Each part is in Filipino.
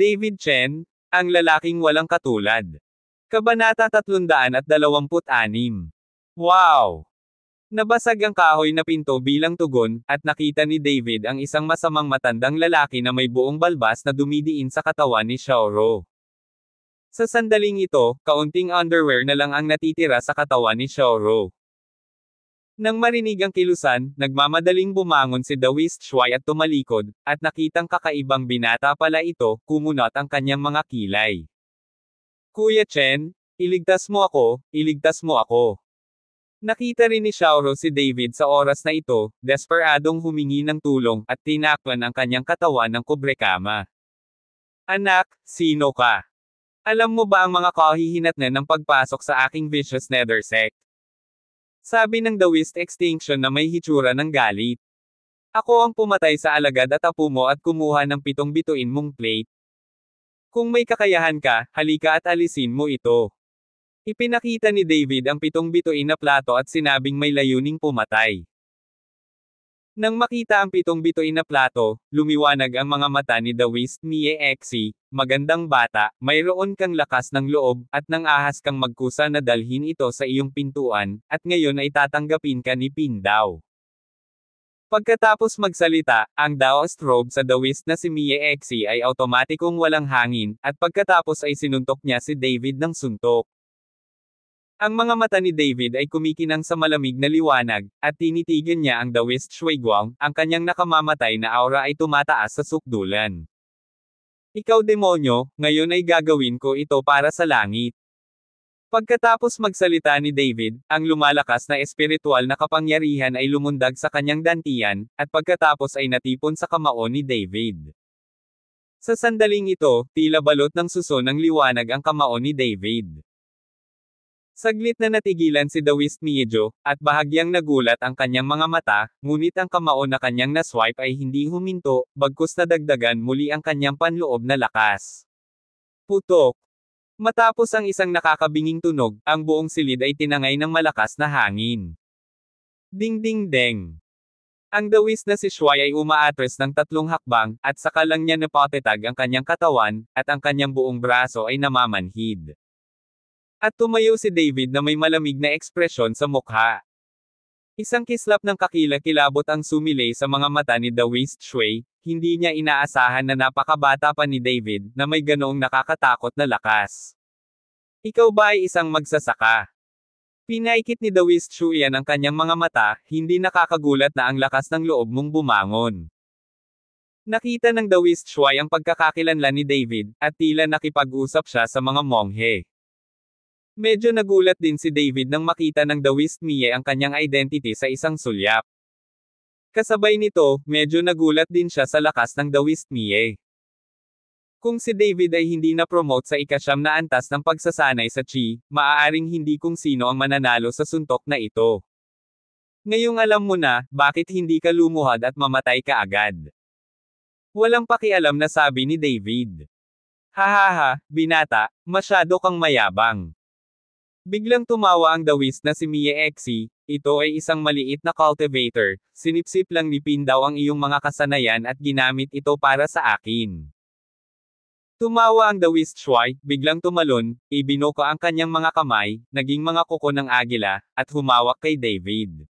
David Chen, ang lalaking walang katulad. Kabanata 326. Wow! Nabasag ang kahoy na pinto bilang tugon, at nakita ni David ang isang masamang matandang lalaki na may buong balbas na dumidiin sa katawan ni Xiaoro. Sa sandaling ito, kaunting underwear na lang ang natitira sa katawan ni Xiaoro. Nang marinig ang kilusan, nagmamadaling bumangon si Dawist Shuai at tumalikod, at nakitang kakaibang binata pala ito, kumunot ang kanyang mga kilay. Kuya Chen, iligtas mo ako, iligtas mo ako. Nakita rin ni Xiaoro si David sa oras na ito, desperadong humingi ng tulong, at tinakpan ang kanyang katawan ng kubrekama. Anak, sino ka? Alam mo ba ang mga kahihinatnan ng pagpasok sa aking vicious nether sect? Sabi ng Dawist Extinction na may hitsura ng galit. Ako ang pumatay sa alagad at apo mo at kumuha ng 7 bituin mong plate. Kung may kakayahan ka, halika at alisin mo ito. Ipinakita ni David ang 7 bituin na plato at sinabing may layuning pumatay. Nang makita ang 7 bituin na plato, lumiwanag ang mga mata ni Dawist Mie Exi. Magandang bata, mayroon kang lakas ng loob, at nang ahas kang magkusa na dalhin ito sa iyong pintuan, at ngayon ay tatanggapin ka ni Pindaw. Pagkatapos magsalita, ang Daoist robe sa Dawist na si Mie Exi ay automatikong walang hangin, at pagkatapos ay sinuntok niya si David ng suntok. Ang mga mata ni David ay kumikinang sa malamig na liwanag, at tinitigan niya ang Dawist Shuiguang, ang kanyang nakamamatay na aura ay tumataas sa sukdulan. Ikaw demonyo, ngayon ay gagawin ko ito para sa langit. Pagkatapos magsalita ni David, ang lumalakas na espiritual na kapangyarihan ay lumundag sa kanyang dantian, at pagkatapos ay natipon sa kamao ni David. Sa sandaling ito, tila balot ng suso ng liwanag ang kamao ni David. Saglit na natigilan si Dawist Miejo, at bahagyang nagulat ang kanyang mga mata, ngunit ang kamao na kanyang naswipe ay hindi huminto, bagkus nadagdagan muli ang kanyang panloob na lakas. Putok! Matapos ang isang nakakabinging tunog, ang buong silid ay tinangay ng malakas na hangin. Ding ding deng! Ang Dawist na si Shuai ay umaatras ng 3 hakbang, at saka lang niya napatetag ang kanyang katawan, at ang kanyang buong braso ay namamanhid. At tumayo si David na may malamig na ekspresyon sa mukha. Isang kislap ng kakilakilabot ang sumilay sa mga mata ni Dawist Shuai, hindi niya inaasahan na napakabata pa ni David, na may ganoong nakakatakot na lakas. Ikaw ba ay isang magsasaka? Pinaikit ni Dawist Shuai ang kanyang mga mata, hindi nakakagulat na ang lakas ng loob mong bumangon. Nakita ng Dawist Shuai ang pagkakakilanlan ni David, at tila nakipag-usap siya sa mga monghe. Medyo nagulat din si David nang makita ng Dawist Mie ang kanyang identity sa isang sulyap. Kasabay nito, medyo nagulat din siya sa lakas ng Dawist Mie. Kung si David ay hindi na-promote sa ika-9 na antas ng pagsasanay sa Chi, maaaring hindi kung sino ang mananalo sa suntok na ito. Ngayong alam mo na, bakit hindi ka lumuhad at mamatay ka agad? Walang pakialam na sabi ni David. Hahaha, binata, masyado kang mayabang. Biglang tumawa ang Dawist na si Mie Exi, ito ay isang maliit na cultivator, sinipsip lang ni Pindaw ang iyong mga kasanayan at ginamit ito para sa akin. Tumawa ang Dawist Shuai, biglang tumalon, ibinuko ang kanyang mga kamay, naging mga kuko ng agila, at humawak kay David.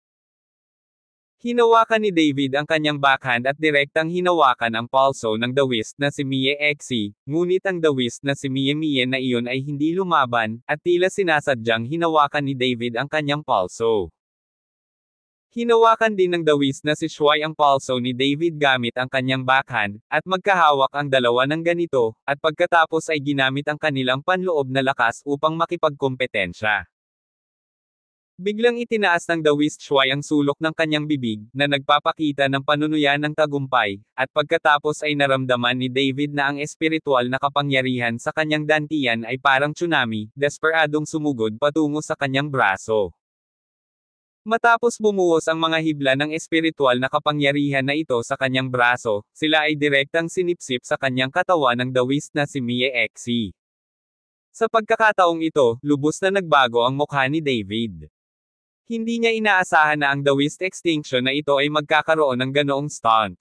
Hinawakan ni David ang kanyang backhand at direktang hinawakan ang palso ng Dawist na si Mie Exi, ngunit ang Dawist na si Mie Mie na iyon ay hindi lumaban, at tila sinasadyang hinawakan ni David ang kanyang palso. Hinawakan din ng Dawist na si Shuai ang palso ni David gamit ang kanyang backhand, at magkahawak ang dalawa ng ganito, at pagkatapos ay ginamit ang kanilang panloob na lakas upang makipagkompetensya. Biglang itinaas ng Dawist Shuai ang sulok ng kanyang bibig, na nagpapakita ng panunuyan ng tagumpay, at pagkatapos ay naramdaman ni David na ang espiritual na kapangyarihan sa kanyang dantian ay parang tsunami, desperadong sumugod patungo sa kanyang braso. Matapos bumuhos ang mga hibla ng espiritual na kapangyarihan na ito sa kanyang braso, sila ay direktang sinipsip sa kanyang katawan ng Dawist na si Mie Exi. Sa pagkakataong ito, lubos na nagbago ang mukha ni David. Hindi niya inaasahan na ang Dawist Extinction na ito ay magkakaroon ng ganoong stunt.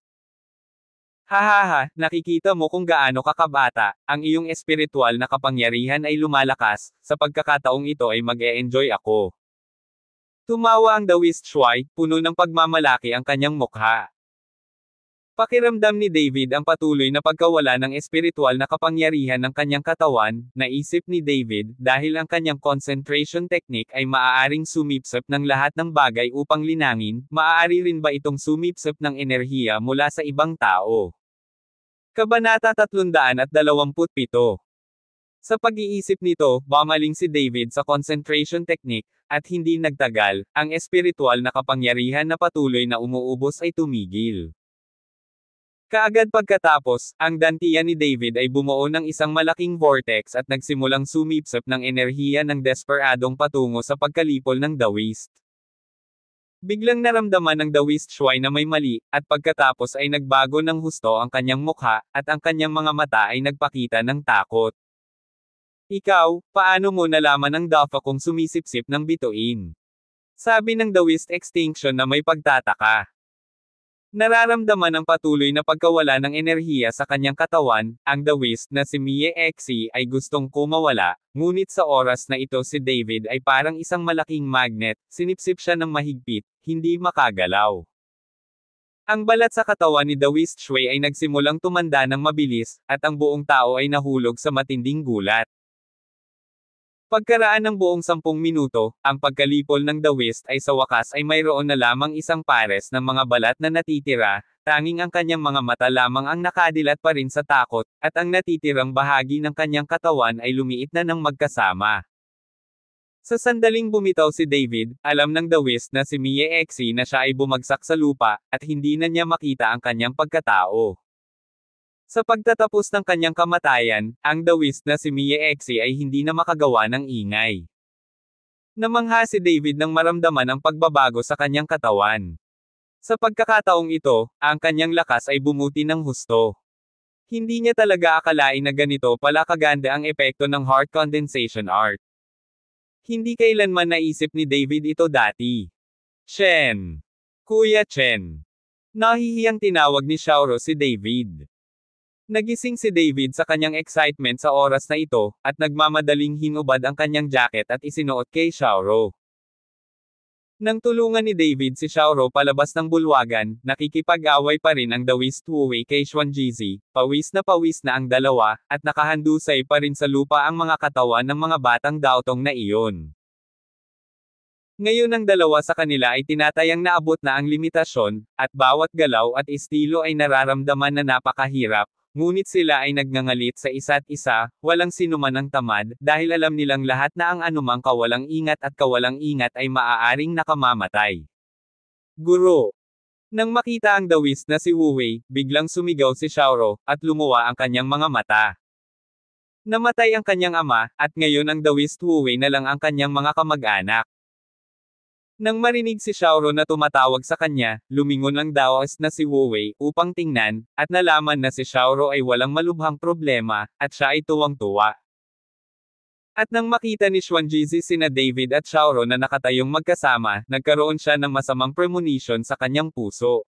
Hahaha, nakikita mo kung gaano kakabata, ang iyong espiritual na kapangyarihan ay lumalakas, sa pagkakataong ito ay mag-e-enjoy ako. Tumawa ang Dawist Shuai, puno ng pagmamalaki ang kanyang mukha. Pakiramdam ni David ang patuloy na pagkawala ng espiritual na kapangyarihan ng kanyang katawan, naisip ni David, dahil ang kanyang concentration technique ay maaaring sumipsip ng lahat ng bagay upang linangin, maaari rin ba itong sumipsip ng enerhiya mula sa ibang tao? Kabanata 327. Sa pag-iisip nito, bumaling si David sa concentration technique, at hindi nagtagal, ang espiritual na kapangyarihan na patuloy na umuubos ay tumigil. Kaagad pagkatapos, ang dantian ni David ay bumuo ng isang malaking vortex at nagsimulang sumipsip ng enerhiya ng desperadong patungo sa pagkalipol ng Dawist. Biglang naramdaman ng Dawist Shuai na may mali, at pagkatapos ay nagbago ng husto ang kanyang mukha, at ang kanyang mga mata ay nagpakita ng takot. Ikaw, paano mo nalaman ang Dafa kung sumisipsip ng bituin? Sabi ng Dawist Extinction na may pagtataka. Nararamdaman ang patuloy na pagkawala ng enerhiya sa kanyang katawan, ang Dawist na si Mie Xi ay gustong kumawala, ngunit sa oras na ito si David ay parang isang malaking magnet, sinipsip siya ng mahigpit, hindi makagalaw. Ang balat sa katawan ni Dawist Shui ay nagsimulang tumanda ng mabilis, at ang buong tao ay nahulog sa matinding gulat. Pagkaraan ng buong 10 minuto, ang pagkalipol ng Dawist ay sa wakas ay mayroon na lamang isang pares ng mga balat na natitira, tanging ang kanyang mga mata lamang ang nakadilat pa rin sa takot, at ang natitirang bahagi ng kanyang katawan ay lumiit na ng magkasama. Sa sandaling bumitaw si David, alam ng Dawist na si Mie Xi na siya ay bumagsak sa lupa, at hindi na niya makita ang kanyang pagkatao. Sa pagtatapos ng kanyang kamatayan, ang Dawist na si Mie Xi ay hindi na makagawa ng ingay. Namangha si David nang maramdaman ang pagbabago sa kanyang katawan. Sa pagkakataong ito, ang kanyang lakas ay bumuti ng husto. Hindi niya talaga akalain na ganito pala kaganda ang epekto ng heart condensation art. Hindi kailanman naisip ni David ito dati. Chen! Kuya Chen! Nahihiyang tinawag ni Xiaoro si David. Nagising si David sa kanyang excitement sa oras na ito, at nagmamadaling hinubad ang kanyang jacket at isinuot kay Xiaoro. Nang tulungan ni David si Xiaoro palabas ng bulwagan, nakikipag-away pa rin ang Dawist Wuwei kay Xuanjizi, pawis na ang dalawa, at nakahandusay pa rin sa lupa ang mga katawan ng mga batang daotong na iyon. Ngayon ang dalawa sa kanila ay tinatayang naabot na ang limitasyon, at bawat galaw at estilo ay nararamdaman na napakahirap. Ngunit sila ay nagngangalit sa isa't isa, walang sinuman ang tamad, dahil alam nilang lahat na ang anumang kawalang ingat ay maaaring nakamamatay. Guro! Nang makita ang Dawist na si Wuwei, biglang sumigaw si Xiaoro, at lumuwa ang kanyang mga mata. Namatay ang kanyang ama, at ngayon ang Dawist Wuwei na lang ang kanyang mga kamag-anak. Nang marinig si Xiaoro na tumatawag sa kanya, lumingon ang Daoist na si Wuwei upang tingnan, at nalaman na si Xiaoro ay walang malubhang problema, at siya ay tuwang-tuwa. At nang makita ni Xuanjizi sina David at Xiaoro na nakatayong magkasama, nagkaroon siya ng masamang premonition sa kanyang puso.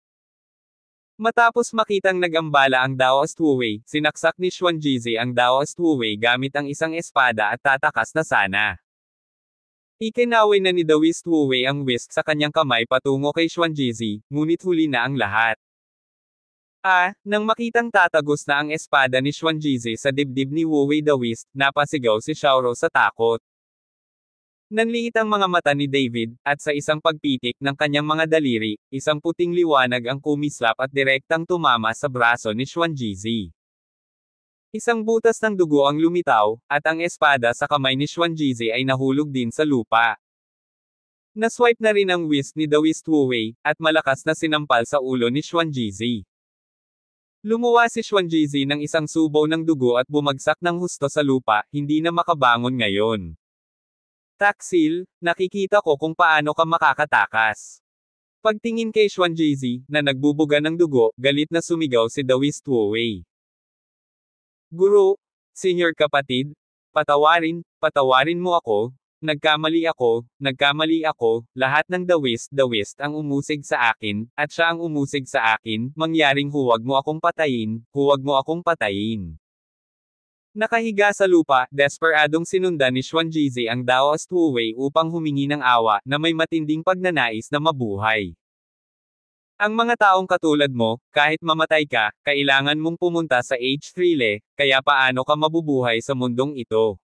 Matapos makitang nagambala ang Daoist Wuwei, sinaksak ni Xuanjizi ang Daoist Wuwei gamit ang isang espada at tatakas na sana. Ikinaway na ni Dawist Wuwei ang whisk sa kanyang kamay patungo kay Xuanjizi, ngunit huli na ang lahat. Nang makitang tatagos na ang espada ni Xuanjizi sa dibdib ni Wuwei Dawist, napasigaw si Xiaoro sa takot. Nanliit ang mga mata ni David, at sa isang pagpitik ng kanyang mga daliri, isang puting liwanag ang kumislap at direktang tumama sa braso ni Xuanjizi. Isang butas ng dugo ang lumitaw, at ang espada sa kamay ni Xuanjizi ay nahulog din sa lupa. Naswipe na rin ang whisk ni Dawist Wuwei, at malakas na sinampal sa ulo ni Xuanjizi. Lumuwa si Xuanjizi ng isang subaw ng dugo at bumagsak ng husto sa lupa, hindi na makabangon ngayon. Taksil, nakikita ko kung paano ka makakatakas. Pagtingin kay Xuanjizi, na nagbubuga ng dugo, galit na sumigaw si Dawist Wuwei. Guro, senior kapatid, patawarin mo ako, nagkamali ako, lahat ng the West ang umusig sa akin, at siya ang umusig sa akin, mangyaring huwag mo akong patayin, huwag mo akong patayin. Nakahiga sa lupa, desperadong sinundan ni Xuanjizi ang Daoist Wu Wei upang humingi ng awa, na may matinding pagnanais na mabuhay. Ang mga taong katulad mo, kahit mamatay ka, kailangan mong pumunta sa H3 Le, kaya paano ka mabubuhay sa mundong ito?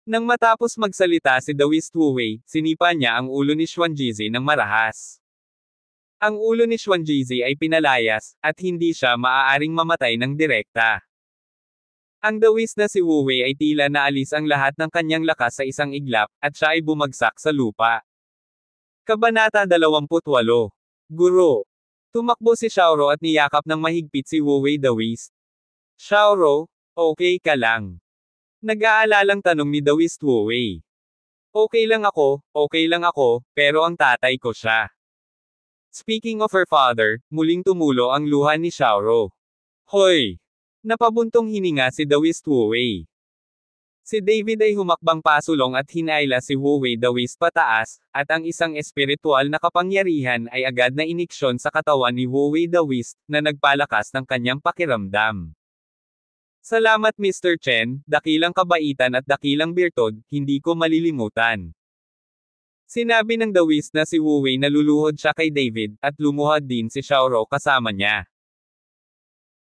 Nang matapos magsalita si Daoist Wu Wei, sinipa niya ang ulo ni Xuanjizi ng marahas. Ang ulo ni Xuanjizi ay pinalayas, at hindi siya maaaring mamatay ng direkta. Ang Daoist na si Wu Wei ay tila naalis ang lahat ng kanyang lakas sa isang iglap, at siya ay bumagsak sa lupa. Kabanata 28. Guro. Tumakbo si Xiaoro at niyakap ng mahigpit si Wu Wei Daoist. Xiaoro, okay ka lang? Nag-aalalang tanong ni Daoist Wu Wei. Okay lang ako, pero ang tatay ko siya. Speaking of her father, muling tumulo ang luha ni Xiaoro. Hoy! Napabuntong hininga si Daoist Wu Wei. Si David ay humakbang pasulong at hinayla si Wu Wei Daoist pataas, at ang isang espiritual na kapangyarihan ay agad na iniksyon sa katawan ni Wu Wei Daoist, na nagpalakas ng kanyang pakiramdam. Salamat Mr. Chen, dakilang kabaitan at dakilang birtod, hindi ko malilimutan. Sinabi ng Daoist na si Wu Wei na luluhod siya kay David, at lumuhod din si Xiaoro kasama niya.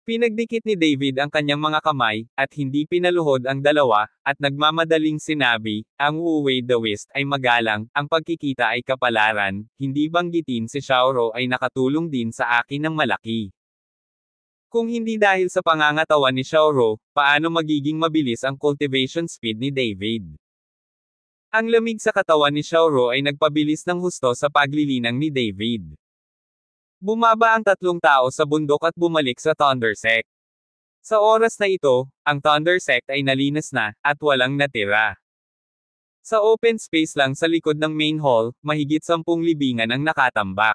Pinagdikit ni David ang kanyang mga kamay, at hindi pinaluhod ang dalawa, at nagmamadaling sinabi, ang Wu Wei Daoist ay magalang, ang pagkikita ay kapalaran, hindi banggitin si Xiaoro ay nakatulong din sa akin ng malaki. Kung hindi dahil sa pangangatawan ni Xiaoro, paano magiging mabilis ang cultivation speed ni David? Ang lamig sa katawan ni Xiaoro ay nagpabilis ng husto sa paglilinang ni David. Bumaba ang tatlong tao sa bundok at bumalik sa Thunder Sect. Sa oras na ito, ang Thunder Sect ay nalinas na, at walang natira. Sa open space lang sa likod ng main hall, mahigit 10 libingan ang nakatambak.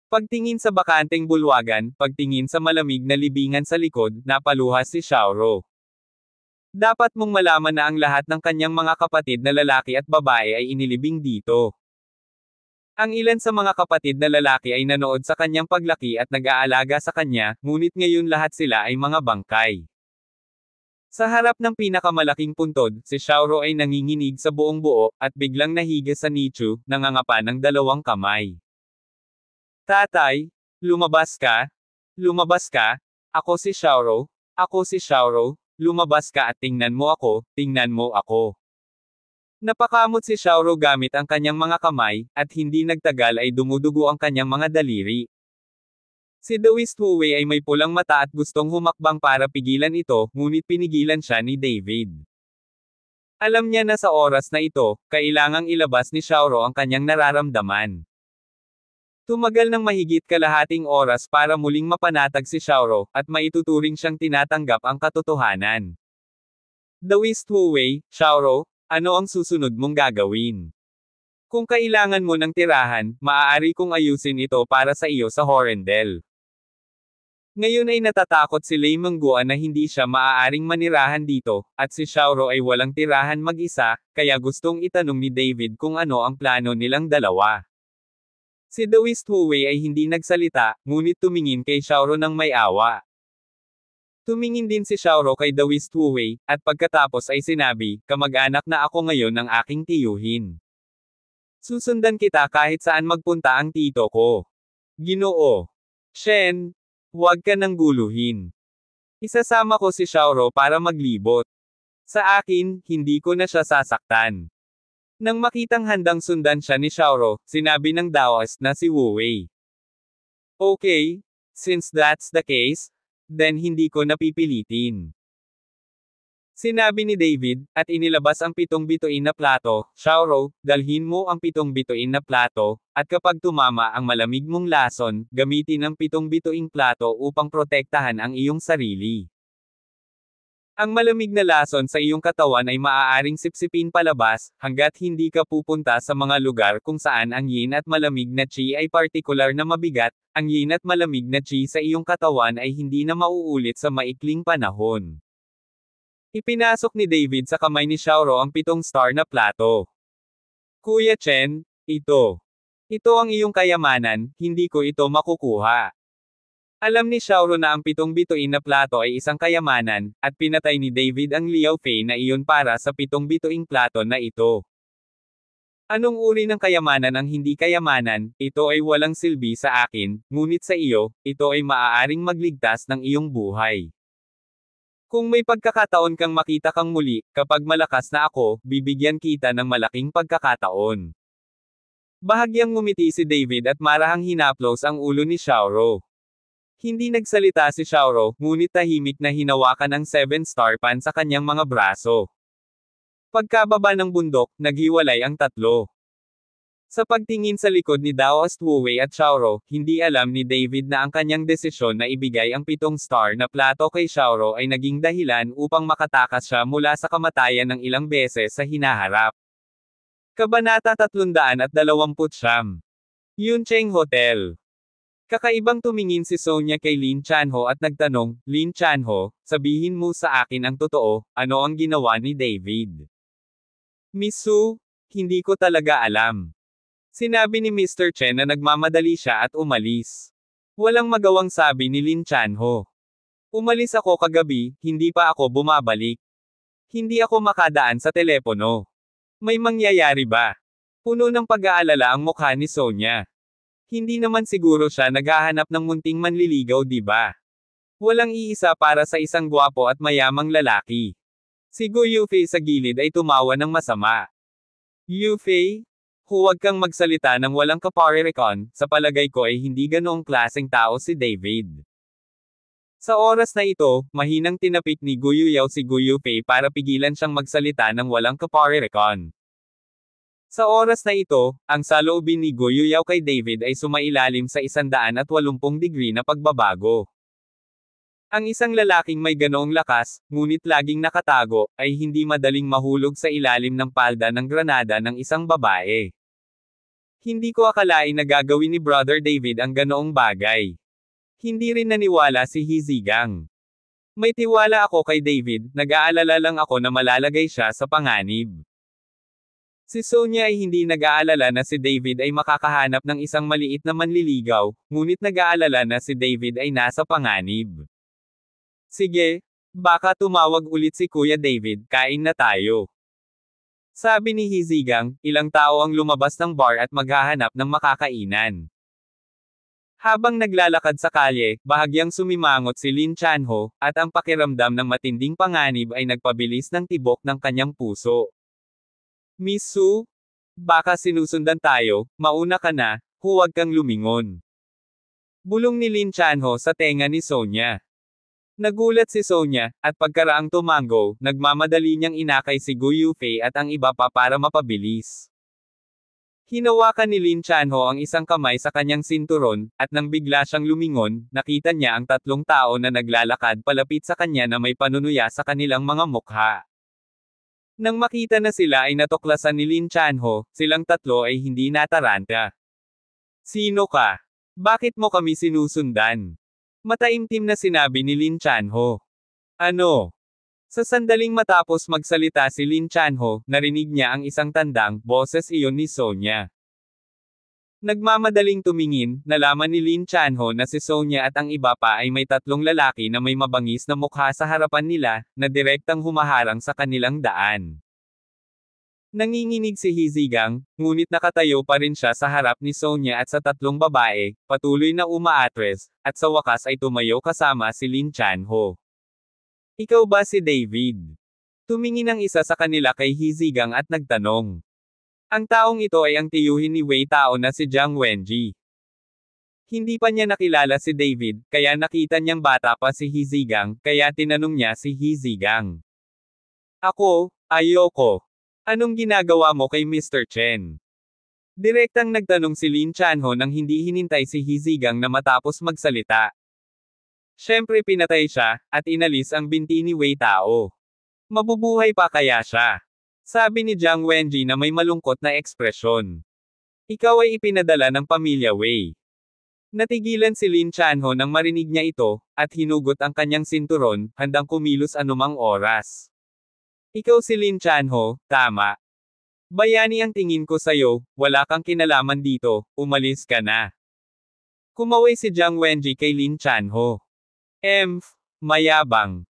Pagtingin sa bakanteng bulwagan, pagtingin sa malamig na libingan sa likod, napaluhas si Xiaoro. Dapat mong malaman na ang lahat ng kanyang mga kapatid na lalaki at babae ay inilibing dito. Ang ilan sa mga kapatid na lalaki ay nanood sa kanyang paglaki at nag-aalaga sa kanya, ngunit ngayon lahat sila ay mga bangkay. Sa harap ng pinakamalaking puntod, si Xiaoro ay nanginginig sa buong buo, at biglang nahiga sa nicho, nangangapa ng 2 kamay. Tatay, lumabas ka? Lumabas ka? Ako si Xiaoro, lumabas ka at tingnan mo ako. Napakamot si Xiaoro gamit ang kanyang mga kamay, at hindi nagtagal ay dumudugo ang kanyang mga daliri. Si Daoist Wu Wei ay may pulang mata at gustong humakbang para pigilan ito, ngunit pinigilan siya ni David. Alam niya na sa oras na ito, kailangang ilabas ni Xiaoro ang kanyang nararamdaman. Tumagal ng mahigit kalahating oras para muling mapanatag si Xiaoro, at maituturing siyang tinatanggap ang katotohanan. Daoist Wu Wei, Xiaoro, ano ang susunod mong gagawin? Kung kailangan mo ng tirahan, maaari kong ayusin ito para sa iyo sa Horendel. Ngayon ay natatakot si Lei Mengguan na hindi siya maaaring manirahan dito, at si Xiaoro ay walang tirahan mag-isa, kaya gustong itanong ni David kung ano ang plano nilang dalawa. Si Daoist Wu Wei ay hindi nagsalita, ngunit tumingin kay Xiaoro ng may awa. Tumingin din si Xiaoro kay Daoist Wu Wei, at pagkatapos ay sinabi, kamag-anak na ako ngayon ng aking tiyuhin. Susundan kita kahit saan magpunta ang tito ko. Ginoo. Shen, huwag ka nang guluhin. Isasama ko si Xiaoro para maglibot. Sa akin, hindi ko na siya sasaktan. Nang makitang handang sundan siya ni Xiaoro, sinabi ng Daoist na si Wu Wei. Okay, since that's the case, then hindi ko napipilitin. Sinabi ni David, at inilabas ang 7 bituin na plato. Xiaoro, dalhin mo ang 7 bituin na plato, at kapag tumama ang malamig mong lason, gamitin ang 7 bituing plato upang protektahan ang iyong sarili. Ang malamig na lason sa iyong katawan ay maaaring sipsipin palabas, hanggat hindi ka pupunta sa mga lugar kung saan ang yin at malamig na qi ay partikular na mabigat. Ang yin at malamig na qi sa iyong katawan ay hindi na mauulit sa maikling panahon. Ipinasok ni David sa kamay ni Xiaoro ang 7-star na plato. Kuya Chen, ito. Ito ang iyong kayamanan, hindi ko ito makukuha. Alam ni Xiaoro na ang 7 bituin na plato ay isang kayamanan, at pinatay ni David ang Liao Fei na iyon para sa 7 bituing plato na ito. Anong uri ng kayamanan ang hindi kayamanan? Ito ay walang silbi sa akin, ngunit sa iyo, ito ay maaaring magligtas ng iyong buhay. Kung may pagkakataon kang makita kang muli, kapag malakas na ako, bibigyan kita ng malaking pagkakataon. Bahagyang ngumiti si David at marahang hinaplos ang ulo ni Xiaoro. Hindi nagsalita si Xiaoro, ngunit tahimik na hinawakan ang 7-star pan sa kanyang mga braso. Pagkababa ng bundok, naghiwalay ang tatlo. Sa pagtingin sa likod ni Daoist Wu Wei at Xiaoro, hindi alam ni David na ang kanyang desisyon na ibigay ang 7-star na plato kay Xiaoro ay naging dahilan upang makatakas siya mula sa kamatayan ng ilang beses sa hinaharap. Kabanata 329. Yuncheng Hotel. Kakaibang tumingin si Sonia kay Lin Chanho at nagtanong, Lin Chanho, sabihin mo sa akin ang totoo, ano ang ginawa ni David? Miss Su, hindi ko talaga alam. Sinabi ni Mr. Chen na nagmamadali siya at umalis. Walang magawang sabi ni Lin Chanho. Umalis ako kagabi, hindi pa ako bumabalik. Hindi ako makadaan sa telepono. May mangyayari ba? Puno ng pag-aalala ang mukha ni Sonia. Hindi naman siguro siya naghahanap ng munting manliligaw, di ba? Walang iisa para sa isang gwapo at mayamang lalaki. Si Gu Yufei sa gilid ay tumawa ng masama. Yufei? Huwag kang magsalita ng walang kaparerekon, sa palagay ko ay hindi ganoong klaseng tao si David. Sa oras na ito, mahinang tinapik ni Gu Yuyao si Gu Yufei para pigilan siyang magsalita ng walang kaparerekon. Sa oras na ito, ang saloobin ni Gu Yuyao kay David ay sumailalim sa 180 degree na pagbabago. Ang isang lalaking may ganoong lakas, ngunit laging nakatago, ay hindi madaling mahulog sa ilalim ng palda ng granada ng isang babae. Hindi ko akalain na gagawin ni Brother David ang ganoong bagay. Hindi rin naniwala si Hizigang. May tiwala ako kay David, nag-aalala lang ako na malalagay siya sa panganib. Si Sonia ay hindi nag-aalala na si David ay makakahanap ng isang maliit na manliligaw, ngunit nag-aalala na si David ay nasa panganib. Sige, baka tumawag ulit si Kuya David, kain na tayo. Sabi ni Hizigang, ilang tao ang lumabas ng bar at maghahanap ng makakainan. Habang naglalakad sa kalye, bahagyang sumimangot si Lin Chanho, at ang pakiramdam ng matinding panganib ay nagpabilis ng tibok ng kanyang puso. Miss Su? Baka sinusundan tayo, mauna ka na, huwag kang lumingon. Bulong ni Lin Chanho sa tenga ni Sonia. Nagulat si Sonia, at pagkaraang tumango, nagmamadali niyang inakay si Gu Yufei at ang iba pa para mapabilis. Hinawakan ni Lin Chanho ang isang kamay sa kanyang sinturon, at nang bigla siyang lumingon, nakita niya ang tatlong tao na naglalakad palapit sa kanya na may panunuya sa kanilang mga mukha. Nang makita na sila ay natuklasan ni Lin Chanho, silang tatlo ay hindi nataranta. Sino ka? Bakit mo kami sinusundan? Mataimtim na sinabi ni Lin Chanho. Ano? Sa sandaling matapos magsalita si Lin Chanho, narinig niya ang isang tandang, boses iyon ni Sonia. Nagmamadaling tumingin, nalaman ni Lin Chanho na si Sonia at ang iba pa ay may tatlong lalaki na may mabangis na mukha sa harapan nila, na direktang humaharang sa kanilang daan. Nanginginig si Hizigang, ngunit nakatayo pa rin siya sa harap ni Sonia at sa tatlong babae, patuloy na umaatres, at sa wakas ay tumayo kasama si Lin Chanho. Ikaw ba si David? Tumingin ang isa sa kanila kay Hizigang at nagtanong. Ang taong ito ay ang tiyuhin ni Wei Tao na si Jiang Wenji. Hindi pa niya nakilala si David, kaya nakita niyang bata pa si Hizigang, kaya tinanong niya si Hizigang. Ako, ayoko. Anong ginagawa mo kay Mr. Chen? Direktang nagtanong si Lin Chanho nang hindi hinintay si Hizigang na matapos magsalita. Siyempre pinatay siya, at inalis ang binti ni Wei Tao. Mabubuhay pa kaya siya? Sabi ni Jiang Wenji na may malungkot na ekspresyon. Ikaw ay ipinadala ng pamilya Wei. Natigilan si Lin Chanho nang marinig niya ito, at hinugot ang kanyang sinturon, handang kumilos anumang oras. Ikaw si Lin Chanho, tama. Bayani ang tingin ko sa'yo, wala kang kinalaman dito, umalis ka na. Kumaway si Jiang Wenji kay Lin Chanho. Mayabang.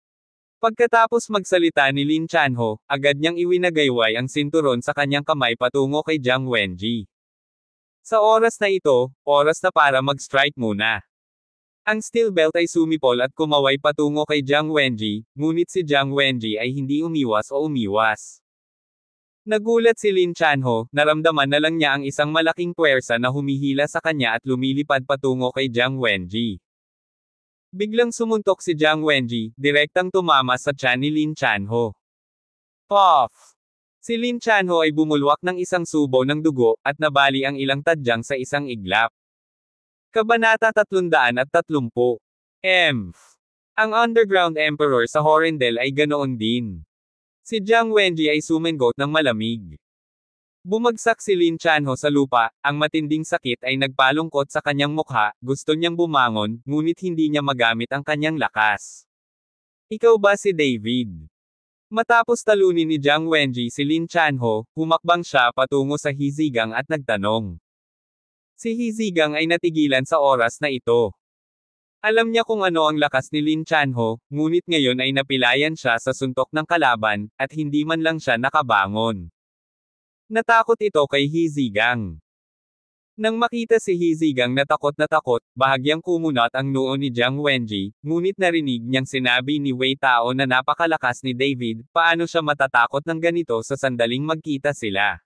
Pagkatapos magsalita ni Lin Chanho, agad niyang iwinagayway ang sinturon sa kanyang kamay patungo kay Jiang Wenji. Sa oras na ito, oras na para mag-strike muna. Ang steel belt ay sumipol at kumaway patungo kay Jiang Wenji, ngunit si Jiang Wenji ay hindi umiwas o umiwas. Nagulat si Lin Chanho, naramdaman na lang niya ang isang malaking puwersa na humihila sa kanya at lumilipad patungo kay Jiang Wenji. Biglang sumuntok si Jiang Wenji, direktang tumama sa tiyan ni Lin Chanho. Puff! Si Lin Chanho ay bumulwak ng isang subo ng dugo, at nabali ang ilang tadyang sa isang iglap. Kabanata 330. Ang Underground Emperor sa Horrendel ay ganoon din. Si Jiang Wenji ay sumengot ng malamig. Bumagsak si Lin Chanho sa lupa, ang matinding sakit ay nagpalungkot sa kanyang mukha, gusto niyang bumangon, ngunit hindi niya magamit ang kanyang lakas. Ikaw ba si David? Matapos talunin ni Jiang Wenji si Lin Chanho, humakbang siya patungo sa Hizigang at nagtanong. Si Hizigang ay natigilan sa oras na ito. Alam niya kung ano ang lakas ni Lin Chanho, ngunit ngayon ay napilayan siya sa suntok ng kalaban, at hindi man lang siya nakabangon. Natakot ito kay Hizigang. Nang makita si Hizigang na takot, bahagyang kumunat ang noo ni Jiang Wenji, ngunit narinig niyang sinabi ni Wei Tao na napakalakas ni David, paano siya matatakot ng ganito sa sandaling magkita sila.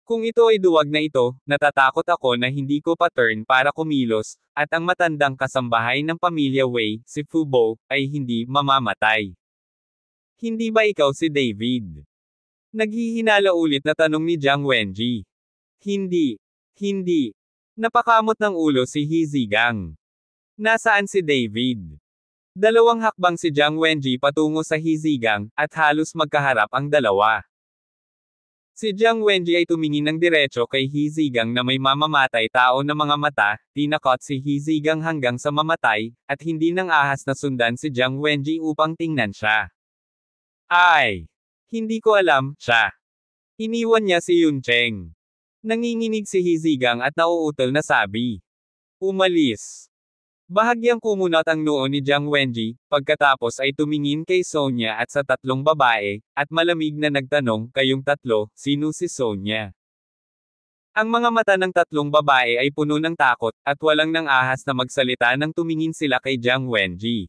Kung ito ay duwag na ito, natatakot ako na hindi ko pa turn para kumilos, at ang matandang kasambahay ng pamilya Wei, si Fu Bo, ay hindi mamamatay. Hindi ba ikaw si David? Naghihinala ulit na tanong ni Jiang Wenji. Hindi. Napakamot ng ulo si Hizigang. Nasaan si David? Dalawang hakbang si Jiang Wenji patungo sa Hizigang, at halos magkaharap ang dalawa. Si Jiang Wenji ay tumingin ng diretso kay Hizigang na may mamamatay tao na mga mata, tinakot si Hizigang hanggang sa mamatay, at hindi nang ahas na sundan si Jiang Wenji upang tingnan siya. Hindi ko alam, siya. Iniwan niya si Yun Cheng. Nanginginig si Hizigang at nauutal na sabi. Umalis. Bahagyang kumunot ang noo ni Jiang Wenji, pagkatapos ay tumingin kay Sonya at sa tatlong babae, at malamig na nagtanong, kayong tatlo, sino si Sonya? Ang mga mata ng tatlong babae ay puno ng takot, at walang nang ahas na magsalita nang tumingin sila kay Jiang Wenji.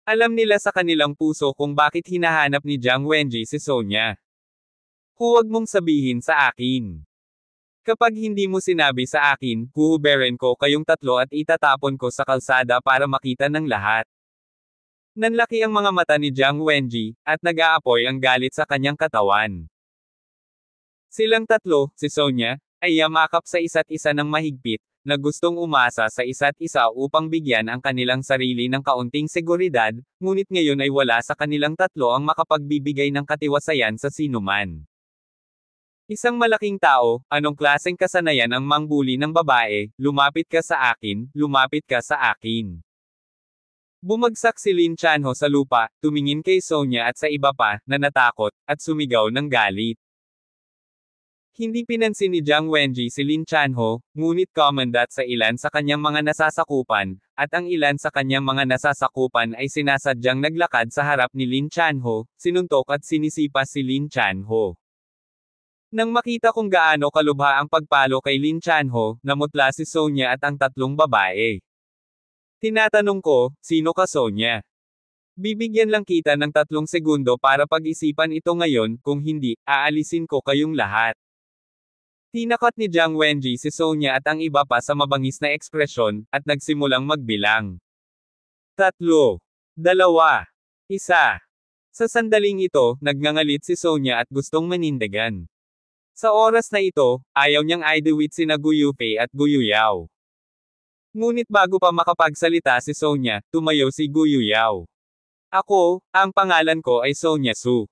Alam nila sa kanilang puso kung bakit hinahanap ni Jiang Wenji si Sonya. Huwag mong sabihin sa akin. Kapag hindi mo sinabi sa akin, huhuberin ko kayong tatlo at itatapon ko sa kalsada para makita ng lahat. Nanlaki ang mga mata ni Jiang Wenji, at nag-aapoy ang galit sa kanyang katawan. Silang tatlo, si Sonya, ay yamakap sa isa't isa ng mahigpit, na gustong umasa sa isa't isa upang bigyan ang kanilang sarili ng kaunting seguridad, ngunit ngayon ay wala sa kanilang tatlo ang makapagbibigay ng katiwasayan sa sinuman. Isang malaking tao, anong klaseng kasanayan ang mangbuli ng babae, lumapit ka sa akin, lumapit ka sa akin. Bumagsak si Lin Chanho sa lupa, tumingin kay Sonya at sa iba pa, na natakot, at sumigaw ng galit. Hindi pinansin ni Jiang Wenji si Lin Chanho, ngunit komandat sa ilan sa kanyang mga nasasakupan, at ang ilan sa kanyang mga nasasakupan ay sinasadyang naglakad sa harap ni Lin Chanho, sinuntok at sinisipa si Lin Chanho. Nang makita kung gaano kalubha ang pagpalo kay Lin Chanho, namutla si Sonya at ang tatlong babae. Tinatanong ko, sino ka Sonya? Bibigyan lang kita ng 3 segundo para pag-isipan ito ngayon, kung hindi, aalisin ko kayong lahat. Tinakot ni Jiang Wenji si Sonya at ang iba pa sa mabangis na ekspresyon, at nagsimulang magbilang. 3, 2, 1. Sa sandaling ito, nagngangalit si Sonya at gustong manindigan. Sa oras na ito, ayaw niyang idewit sina Gu Yufei at Gu Yuyao. Ngunit bago pa makapagsalita si Sonya, tumayo si Gu Yuyao. Ako, ang pangalan ko ay Sonya Su.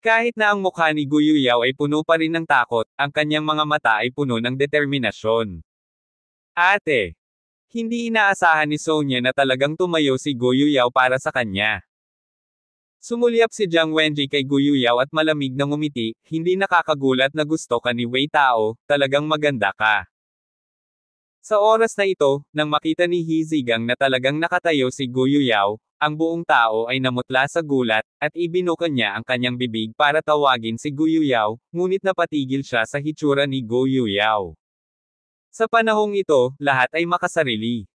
Kahit na ang mukha ni Gu Yuyao ay puno pa rin ng takot, ang kanyang mga mata ay puno ng determinasyon. Ate! Hindi inaasahan ni Sonya na talagang tumayo si Gu Yuyao para sa kanya. Sumulyap si Jiang Wenji kay Gu Yuyaw at malamig na ngumiti, hindi nakakagulat na gusto ka ni Wei Tao, talagang maganda ka. Sa oras na ito, nang makita ni He Zigang na talagang nakatayo si Gu Yuyaw, ang buong tao ay namutla sa gulat, at ibinuka niya ang kanyang bibig para tawagin si Gu Yuyaw, ngunit napatigil siya sa hitsura ni Gu Yuyaw. Sa panahong ito, lahat ay makasarili.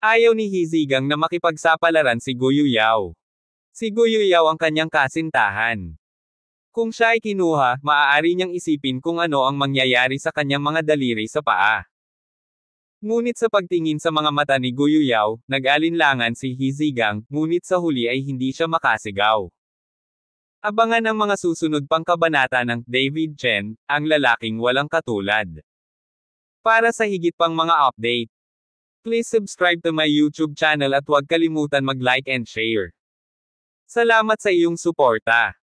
Ayaw ni He Zigang na makipagsapalaran si Gu Yuyaw. Si Gu Yuyaw ang kanyang kasintahan. Kung siya ay kinuha, maaari niyang isipin kung ano ang mangyayari sa kanyang mga daliri sa paa. Ngunit sa pagtingin sa mga mata ni Gu Yuyaw, nag-alinlangan si He Zigang, ngunit sa huli ay hindi siya makasigaw. Abangan ang mga susunod pang kabanata ng David Chen, ang lalaking walang katulad. Para sa higit pang mga update, please subscribe to my YouTube channel at huwag kalimutan mag-like and share. Salamat sa iyong suporta.